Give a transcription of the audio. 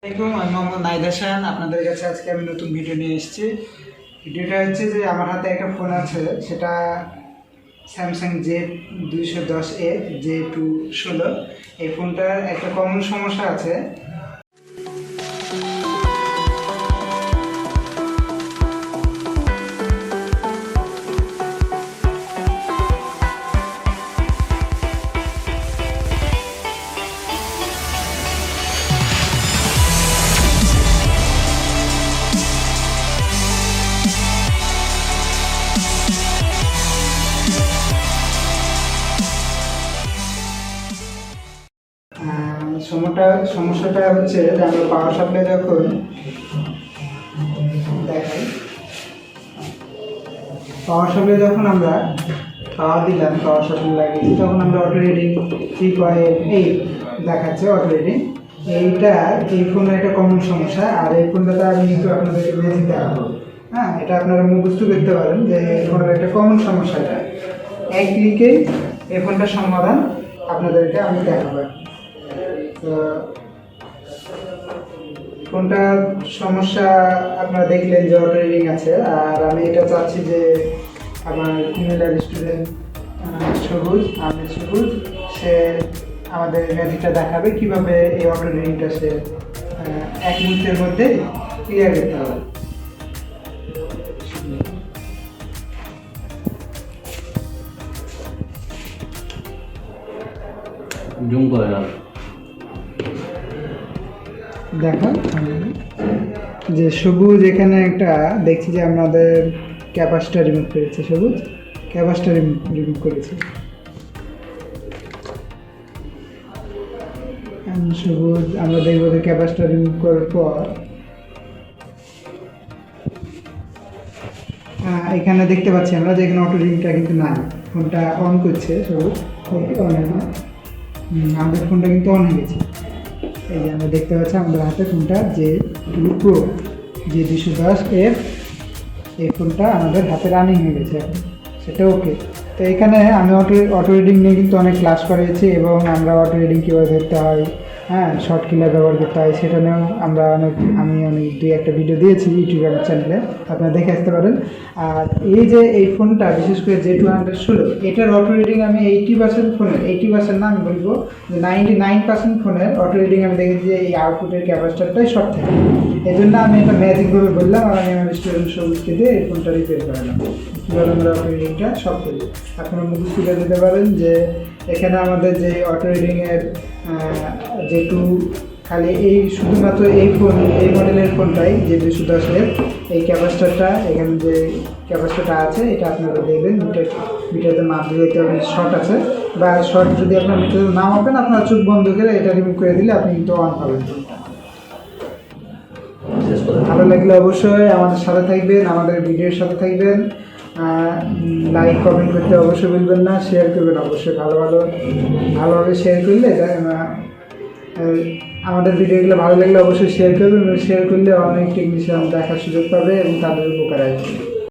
আসসালামু আলাইকুম, আমি মোহাম্মদ নাইদ হাসান। আপনাদের কাছে আজকে আমি নতুন ভিডিও নিয়ে এসেছি। ভিডিওটা হচ্ছে যে আমার হাতে একটা ফোন আছে, সেটা স্যামসাং J210 J216। এই ফোনটার একটা কমন সমস্যা আছে। সমস্যাটা হচ্ছে যে আমরা পাওয়ার সাপ্লাই যখন দেখাই, আমরা পাওয়ার দিলাম, পাওয়ার সাপ্লাই লাগিয়েছি, তখন আমরা অটো রিডিং 3.8 দেখাচ্ছে অটো রিডিং। এই ফোনের একটা কমন সমস্যা। আর এই ফোনটাতে আমি কিন্তু আপনাদেরকে ম্যাজিক দেখাবো। হ্যাঁ, এটা আপনারা মুখস্থ করতে পারেন যে এই ফোনের একটা কমন সমস্যাটা এক ক্লিকেই এই ফোনটার সমাধান আপনাদেরকে আমি দেখাবো। তো ফোনটার সমস্যা আপনারা দেখলেন যে অটো রিডিং আছে। আর আমি এটা চাচ্ছি যে আমার কুমিল্লার স্টুডেন্ট সবুজ সে আমাদের ম্যাজিকটা দেখাবে কিভাবে এই অটো রিডিংটা সে 1 মিনিটের মধ্যে ক্লিয়ার করতে হবে। জুম করে দাও। দেখো যে সবুজ এখানে একটা দেখছি যে আমাদের ক্যাপাসিটর রিমুভ করেছে। সবুজ ক্যাপাসিটর রিমুভ করেছে। সবুজ আমরা দেখবো যে ক্যাপাসিটর রিমুভ করার পর এখানে দেখতে পাচ্ছি আমরা যে এখানে অটো রিডিংটা কিন্তু নাই। ফোনটা অন করছে সবুজ, অন হয় না, আমাদের ফোনটা কিন্তু অন হয়ে গেছে। এই যে আমরা দেখতে পাচ্ছি আমাদের হাতে ফোনটা J2Pro J210 এই ফোনটা আমাদের হাতে রানিং হয়ে গেছে এখন, সেটা ওকে। তো এখানে আমি অটো রিডিং নিয়ে কিন্তু অনেক ক্লাস করেছি এবং আমরা অটো রিডিং কীভাবে ধরতে হয়, হ্যাঁ, শর্ট কিলার ব্যবহার করতে হয়, সেটা নিয়েও আমি অনেক 2-1টা ভিডিও দিয়েছি ইউটিউবের চ্যানেলে, আপনারা দেখে আসতে পারেন। আর এই ফোনটা বিশেষ করে J216 এটার অটো রিডিং আমি 80% ফোনের, 80% না, আমি বলবো যে 99% ফোনের অটো রিডিং আমি দেখেছি যে এই আউটপুটের ক্যাপাসিটারটাই শর্ট থাকে। এই জন্য আমি এটা ম্যাজিকভাবে বললাম আর আমি আমার স্টুডেন্ট সবুজকে দিয়ে এই ফোনটা রিপেয়ার করালাম কীভাবে আমরা অটো রিডিংটা সব করি। আপনারা মুখস্থ করে দিতে পারেন যে এখানে আমাদের যে অটো রিডিংয়ের খালি এই শুধুমাত্র এই মডেলের ফোনটাই J210 এই ক্যাপাসিটারটা, এখানে যে ক্যাপাসিটারটা আছে এটা আপনারা দেখবেন মিটারতে মাপ দিতে হবে শর্ট আছে, বা শর্ট যদি আপনার মিটারে না মাপেন আপনার চোখ বন্ধ করে এটা রিমুভ করে দিলে আপনি কিন্তু অন পাবেন। ভালো লাগলে অবশ্যই আমাদের সাথে থাকবেন, আমাদের ভিডিওর সাথে থাকবেন। লাইক কমেন্ট করতে অবশ্যই ভুলবেন না, শেয়ার করবেন অবশ্যই, ভালোভাবে শেয়ার করলে আমাদের ভিডিওগুলো ভালো লাগলে অবশ্যই শেয়ার করবেন। শেয়ার করলে অনেক টেকনিশিয়ান দেখার সুযোগ পাবে এবং তাদের উপকার আসবে।